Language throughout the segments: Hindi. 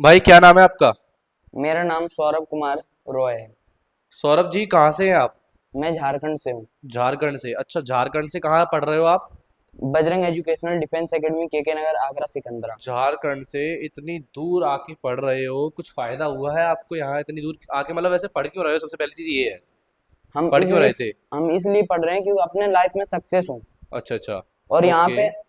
भाई क्या नाम है आपका? मेरा नाम सौरभ कुमार रॉय है। सौरभ जी, कहाँ से हैं आप? मैं झारखंड से हूँ। झारखंड से? अच्छा, झारखंड से कहाँ पढ़ रहे हो आप? बजरंग एजुकेशनल डिफेंस एकेडमी के नगर आगरा सिकंदरा। झारखंड से इतनी दूर आके पढ़ रहे हो, कुछ फायदा हुआ है आपको यहाँ इतनी दूर आके? मतलब वैसे पढ़ क्यों रहे हो? सबसे पहली चीज ये है, हम पढ़ क्यों इसलिए रहे थे? हम इसलिए पढ़ रहे हैं क्योंकि अपने लाइफ में सक्सेस हूँ। अच्छा अच्छा। और यहाँ ओके। पे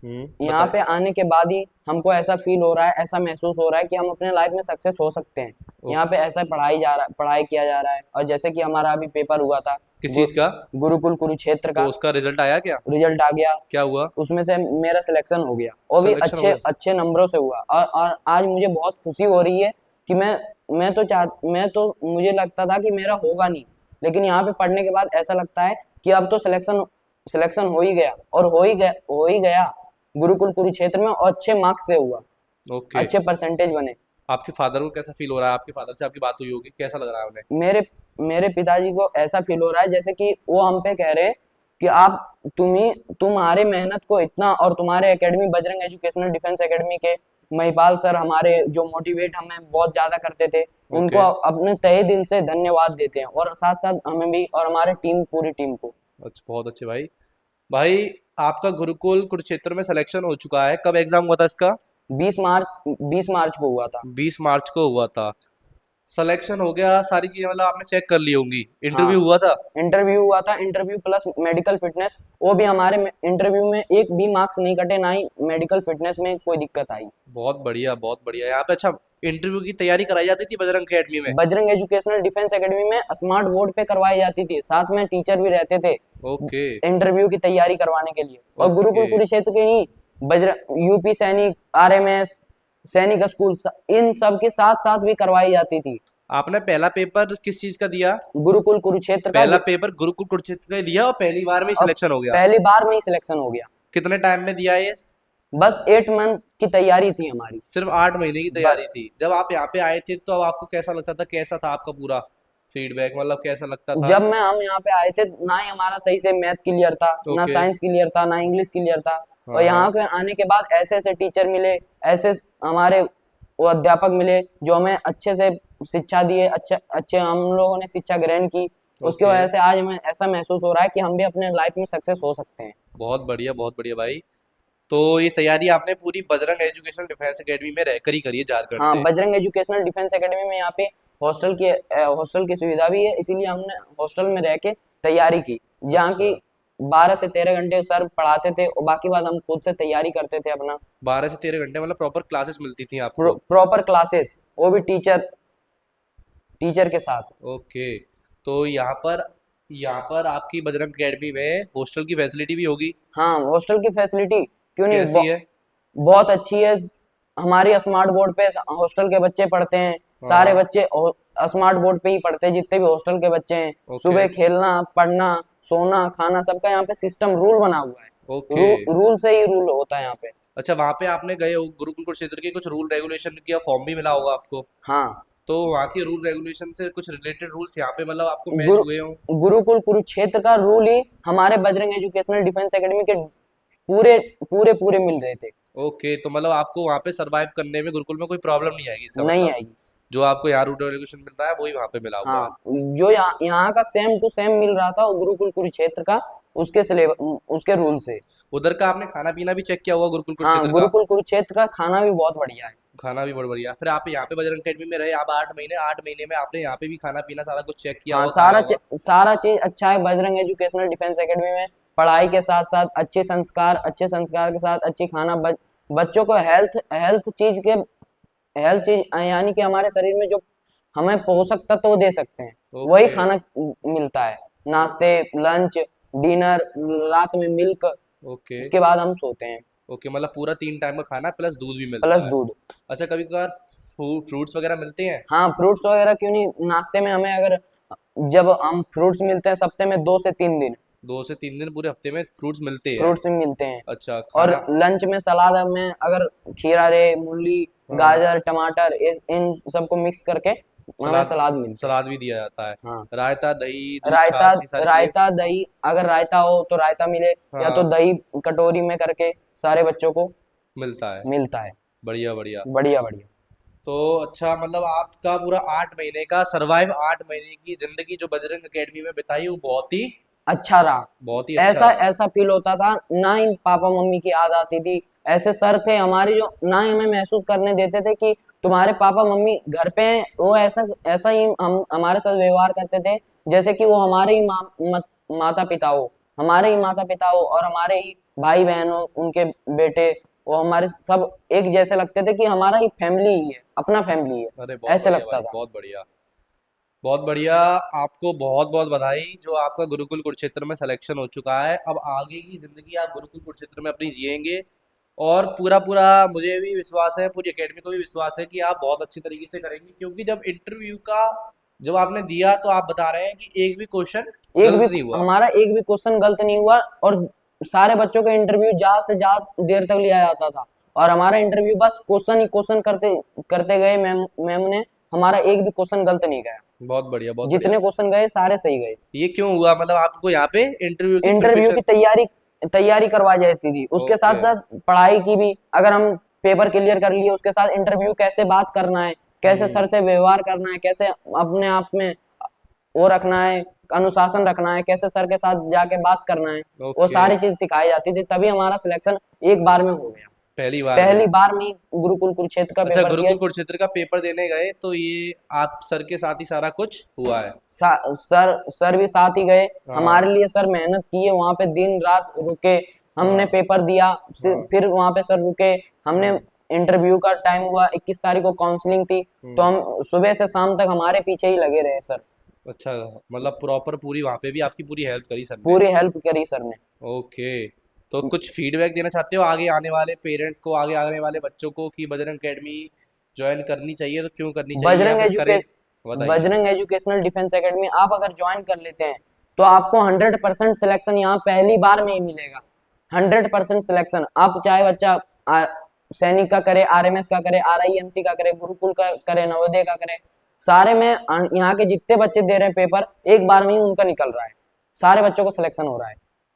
यहाँ बताए। पे आने के बाद ही हमको ऐसा फील हो रहा है, ऐसा महसूस हो रहा है कि हम अपने लाइफ में सक्सेस हो सकते हैं। ओ, यहाँ पे ऐसा पढ़ाई किया जा रहा है, और जैसे कि हमारा अभी पेपर हुआ था किस गु, चीज का? गुरुकुल कुरुक्षेत्र तो का। उसका रिजल्ट आया क्या? रिजल्ट आ गया। क्या हुआ? उसमें से मेरा सिलेक्शन हो गया, और भी सिलेक्शन हो अच्छे गया? अच्छे नंबरों से हुआ। और आज मुझे बहुत खुशी हो रही है कि मैं तो मुझे लगता था कि मेरा होगा नहीं, लेकिन यहाँ पे पढ़ने के बाद ऐसा लगता है कि अब तो सिलेक्शन सिलेक्शन हो ही गया गुरुकुल कुरुक्षेत्र में, और अच्छे मार्क्स से हुआ। ओके। अच्छे परसेंटेज बने। आपके फादर को कैसा फील हो रहा है? आपके फादर से आपकी बात हुई होगी, कैसा लग रहा है उन्हें? मेरे मेरे पिताजी को ऐसा फील हो रहा है जैसे कि वो हम पे कह रहे हैं कि आप तुम्हारे मेहनत को इतना, और तुम्हारे academy Bajrang educational defence academy के महिपाल सर हमारे जो मोटिवेट हमें बहुत ज्यादा करते थे, उनको ओके। अपने तहे दिल से धन्यवाद देते हैं, और साथ साथ हमें भी और हमारे पूरी टीम को। अच्छा, बहुत अच्छे भाई। भाई, आपका गुरुकुल कुरुक्षेत्र में सिलेक्शन हो चुका है, कब एग्जाम हुआ था इसका? 20 मार्च को हुआ था। 20 मार्च को हुआ था। सिलेक्शन हो गया, सारी चीजें मतलब आपने चेक कर ली होंगी, हाँ, इंटरव्यू हुआ था? इंटरव्यू हुआ था। इंटरव्यू प्लस मेडिकल फिटनेस, वो भी हमारे इंटरव्यू में एक भी मार्क्स नहीं कटे, ना ही मेडिकल फिटनेस में कोई दिक्कत आई। बहुत बढ़िया, बहुत बढ़िया। यहाँ पे अच्छा इंटरव्यू की तैयारी कराई जाती थी बजरंग अकेडमी में? बजरंग एजुकेशनल डिफेंस एकेडमी में स्मार्ट बोर्ड पे करवाई जाती थी, साथ में टीचर भी रहते थे ओके। इंटरव्यू की तैयारी करवाने के लिए। और ओके। गुरुकुल कुरुक्षेत्र के ही बजरंग यूपी सैनिक, आरएमएस सैनिक स्कूल, इन सब के साथ साथ भी करवाई जाती थी। आपने पहला पेपर किस चीज का दिया? गुरुकुल कुरुक्षेत्र का पहला पेपर गुरुकुल कुरुक्षेत्र का ही दिया और पहली बार में ही अब सिलेक्शन हो गया? पहली बार में ही सिलेक्शन हो गया। कितने टाइम में दिया ये? बस 8 मंथ की तैयारी थी हमारी। सिर्फ 8 महीने की तैयारी बस थी? जब आप यहाँ पे आए थे तो अब आपको कैसा लगता था, कैसा था आपका पूरा फीडबैक, मतलब कैसा लगता था? जब मैं हम यहाँ पे आए थे, ना ही हमारा सही से मैथ क्लियर था, ना ओके। साइंस क्लियर था, ना इंग्लिश क्लियर था। और हाँ हाँ। यहाँ पे आने के बाद ऐसे ऐसे टीचर मिले, ऐसे हमारे वो अध्यापक मिले जो हमें अच्छे से शिक्षा दिए, अच्छे अच्छे हम लोगों ने शिक्षा ग्रहण की। उसकी ओके। वजह से आज हमें ऐसा महसूस हो रहा है कि हम भी अपने लाइफ में सक्सेस हो सकते हैं। बहुत बढ़िया भाई। तो ये तैयारी आपने पूरी बजरंग एजुकेशन डिफेंस एकेडमी में रहकर ही करी है, झारखंड हाँ, से? बजरंग एजुकेशनल डिफेंस एकेडमी में यहाँ पे हॉस्टल की सुविधा भी है, इसीलिए हमने हॉस्टल में रह के तैयारी की, जहाँ की अच्छा। 12 से 13 घंटे सर पढ़ाते थे, और बाकी बात हम खुद से तैयारी करते थे अपना। 12 से 13 घंटे मतलब प्रॉपर क्लासेस मिलती थी आपको? प्रॉपर क्लासेस, वो भी टीचर टीचर के साथ। ओके। तो यहाँ पर आपकी बजरंग एकेडमी में हॉस्टल की फैसिलिटी भी होगी? हाँ, हॉस्टल की फैसिलिटी क्यों नहीं, कैसी है? बहुत अच्छी है। हमारी स्मार्ट बोर्ड पे हॉस्टल के बच्चे पढ़ते हैं। हाँ सारे हाँ। बच्चे स्मार्ट बोर्ड पे ही पढ़ते हैं, जितने भी हॉस्टल के बच्चे हैं। ओके। सुबह खेलना, पढ़ना, सोना, खाना, सबका यहाँ पे सिस्टम रूल बना हुआ है। ओके। रूल से ही रूल होता है यहाँ पे। अच्छा, वहाँ पे आपने गए हो गुरुकुल कुरुक्षेत्र के, कुछ रूल रेगुलेशन का फॉर्म भी मिला होगा आपको? हाँ, तो वहाँ के रूल रेगुलेशन से कुछ रिलेटेड रूल्स यहाँ पे मतलब आपको मैच गुरु हुए हो? गुरुकुल कुरुक्षेत्र का रूल ही हमारे बजरंग एजुकेशनल डिफेंस एकेडमी के पूरे पूरे पूरे मिल रहे थे। ओके, तो मतलब आपको वहाँ पे सरवाइव करने में गुरुकुल में कोई प्रॉब्लम नहीं आएगी, इसका नहीं मतलब आएगी। जो आपको यहाँ रूल रेगुलेशन मिल रहा है वही वहाँ पे मिला हुआ है? हाँ, जो यहाँ का सेम टू सेम मिल रहा था वो गुरुकुल कुरुक्षेत्र का, उसके सिलेबस, उसके रूल से। उधर का आपने खाना पीना भी चेक किया होगा गुरुकुल हाँ, कुरुक्षेत्र का? गुरुकुल कुरुक्षेत्र का खाना भी बहुत बढ़िया है। खाना भी बहुत बढ़िया। फिर आप यहाँ पे बजरंग अकेडमी में रहे आप 8 महीने, 8 महीने में आपने यहाँ पे भी खाना पीना सारा कुछ चेक किया हाँ, होगा, खाया होगा? सारा चीज अच्छा है बजरंग एजुकेशनल डिफेंस एकेडमी में। पढ़ाई के साथ साथ अच्छे संस्कार के साथ अच्छी खाना, बच्चों को हेल्थ चीज यानी कि हमारे शरीर में जो हमें पोषक तत्व वो दे सकते हैं, वही ओके। खाना मिलता है। नाश्ते, लंच, डिनर, रात में मिल्क, ओके। उसके बाद हम सोते हैं। ओके, मतलब पूरा 3 टाइम का खाना प्लस दूध भी प्लस मिलता है? दूध। अच्छा, कभी कभार फ्रूट्स वगैरह मिलते हैं? हाँ, फ्रूट्स वगैरह क्यों नहीं, नाश्ते में हमें अगर जब हम फ्रूट्स मिलते हैं सप्ते में 2 से 3 दिन 2 से 3 दिन पूरे हफ्ते में फ्रूट्स मिलते हैं? फ्रूट्स भी मिलते हैं। अच्छा, और खाना? लंच में सलाद में अगर खीरा रे, मूली, हाँ। गाजर, टमाटर, इन सबको मिक्स करके हमें सलाद? सलाद मिलते हैं। सलाद भी दिया जाता है? हाँ, रायता, दही, दूध, रायता छाछ, ये सारी चीजें? रायता दही, अगर रायता हो तो रायता मिले, या तो हाँ। दही कटोरी में करके सारे बच्चों को मिलता है? मिलता है। बढ़िया बढ़िया। बढ़िया बढ़िया। तो अच्छा, मतलब आपका पूरा 8 महीने का सर्वाइव, 8 महीने की जिंदगी जो बजरंग एकेडमी में बिताई वो अच्छा रहा। बहुत ही अच्छा ऐसा रहा। ऐसा फील होता था, ना ही पापा मम्मी की याद आती थी। ऐसे सर थे हमारे जो ना ही हमें महसूस करने देते थे कि तुम्हारे पापा मम्मी घर पे हैं। वो ऐसा ऐसा ही हम हमारे साथ व्यवहार करते थे जैसे कि वो हमारे ही माता पिता हो, हमारे ही माता पिता हो और हमारे ही भाई बहन हो, उनके बेटे। वो हमारे सब एक जैसे लगते थे कि हमारा ही फैमिली ही है, अपना फैमिली है, अरे बहुत ऐसे बढ़िया लगता भाई, था। बहुत बढ़िया। बहुत बढ़िया। आपको बहुत बहुत बधाई जो आपका गुरुकुल कुरुक्षेत्र में सिलेक्शन हो चुका है। अब आगे की ज़िंदगी आप गुरुकुल कुरुक्षेत्र में अपनी जिएंगे। और पूरा पूरा मुझे भी विश्वास है, पूरी एकेडमी को भी विश्वास है कि आप बहुत अच्छी तरीके से करेंगे, क्योंकि जब इंटरव्यू का जब आपने दिया तो आप बता रहे हैं कि एक भी क्वेश्चन एक भी गलत नहीं हुआ। हमारा एक भी क्वेश्चन गलत नहीं हुआ। और सारे बच्चों का इंटरव्यू ज्यादा से ज्यादा देर तक लिया जाता था, और हमारा इंटरव्यू बस क्वेश्चन ही क्वेश्चन करते करते गए। मैम ने हमारा एक भी क्वेश्चन गलत नहीं गया। बहुत बढ़िया, बहुत बढ़िया। जितने क्वेश्चन गए सारे सही गए। ये क्यों हुआ, मतलब आपको यहाँ पे इंटरव्यू की इंटरव्यू की प्रिपरेशन? तैयारी करवाई जाती थी, उसके ओके। साथ साथ पढ़ाई की भी। अगर हम पेपर क्लियर कर लिए, उसके साथ इंटरव्यू कैसे बात करना है, कैसे सर हम्म। से व्यवहार करना है, कैसे अपने आप में वो रखना है, अनुशासन रखना है, कैसे सर के साथ जाके बात करना है, वो ओके। सारी चीज सिखाई जाती थी। तभी हमारा सिलेक्शन एक बार में हो गया। पहली बार में? पहली बार में ही गुरुकुल कुरुक्षेत्र का अच्छा, पेपर दिया। गुरुकुल कुरुक्षेत्र का पेपर देने गए तो ये आप सर के साथ ही सारा कुछ हुआ है? सर सर भी साथ ही गए। हाँ। हमारे लिए सर मेहनत किए, वहां पे दिन रात रुके। हमने हाँ। पेपर दिया, हाँ। फिर वहां पे सर रुके। हमने हाँ। इंटरव्यू का टाइम हुआ, 21 तारीख को काउंसलिंग थी, तो हम्म। हम सुबह से शाम तक हमारे पीछे ही लगे रहे सर। अच्छा, मतलब प्रॉपर पूरी वहाँ पे भी आपकी पूरी हेल्प करी सर ने? पूरी हेल्प करी सर ने। ओके। तो कुछ फीडबैक देना चाहते हो आगे आने वाले पेरेंट्स को, आगे आने वाले बच्चों को, कि बजरंग एकेडमी ज्वाइन करनी चाहिए तो क्यों करनी चाहिए, या बजरंग फिर एजुके करें? बताइए। बजरंग एजुकेशनल डिफेंस एकेडमी आप अगर ज्वाइन कर लेते हैं तो आपको 100% सिलेक्शन यहाँ पहली बार में ही मिलेगा। 100% सिलेक्शन। आप चाहे बच्चा आ, सैनिक का करे, आरएमएस का करे, आरआईएमसी का करे, गुरुकुल का करे, नवोदय का करे, सारे में यहाँ के जितने बच्चे दे रहे हैं पेपर, एक बार में ही उनका निकल रहा है। सारे बच्चों को सिलेक्शन हो रहा है।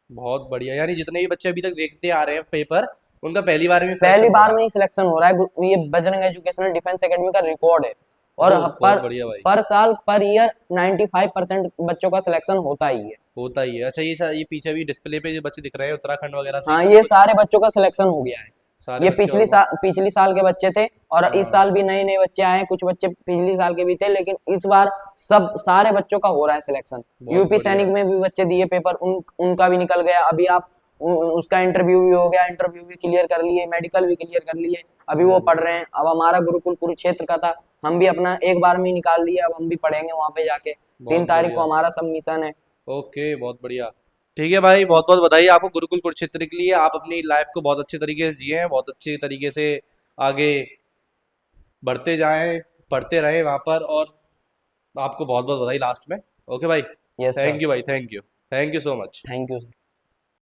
बहुत बढ़िया, यानी जितने भी बच्चे अभी तक देखते आ रहे हैं पेपर, उनका पहली बार में पहली सिलेक्शन हो बार रहा में है। ही सिलेक्शन हो रहा है। ये बजरंग एजुकेशनल डिफेंस एकेडमी का रिकॉर्ड है। और ओह, बहुत बढ़िया भाई। पर साल पर ईयर 95% बच्चों का सिलेक्शन होता ही है। होता ही है। अच्छा, ये पीछे भी डिस्प्ले पे जो बच्चे दिख रहे हैं उत्तराखंड वगैरह से, ये हाँ, सब ये कुछ सारे बच्चों का सिलेक्शन हो गया है। सारे ये बच्चे ऑलमोस्ट? पिछली साल के बच्चे थे, और इस हाँ। साल भी नए नए बच्चे आए हैं। कुछ बच्चे पिछली साल के भी थे, लेकिन इस बार सब सारे बच्चों का हो रहा है सिलेक्शन। बहुत यूपी बढ़िया। सैनिक में भी बच्चे दिए पेपर, उनका भी निकल गया। अभी आप उसका इंटरव्यू भी हो गया, इंटरव्यू भी क्लियर कर लिए, मेडिकल भी क्लियर कर लिए। अभी वो हम्म। पढ़ रहे हैं। अब हमारा गुरुकुल कुरुक्षेत्र का था, हम भी अपना एक बार में ही निकाल लिए। अब हम भी पढ़ेंगे वहां पे जाके। तीन बहुत तारीख को बढ़िया। हमारा सब मिशन है। ओके, बहुत बढ़िया। ठीक है भाई, बहुत बहुत बधाई आपको गुरुकुल कुरुक्षेत्र के लिए। आप अपनी लाइफ को बहुत अच्छे तरीके से जिए हैं, बहुत अच्छे तरीके से आगे बढ़ते जाएं, पढ़ते रहें वहाँ पर। और आपको बहुत बहुत बधाई लास्ट में। ओके भाई। Yes sir. थैंक यू भाई, thank you. Thank you so much. Thank you.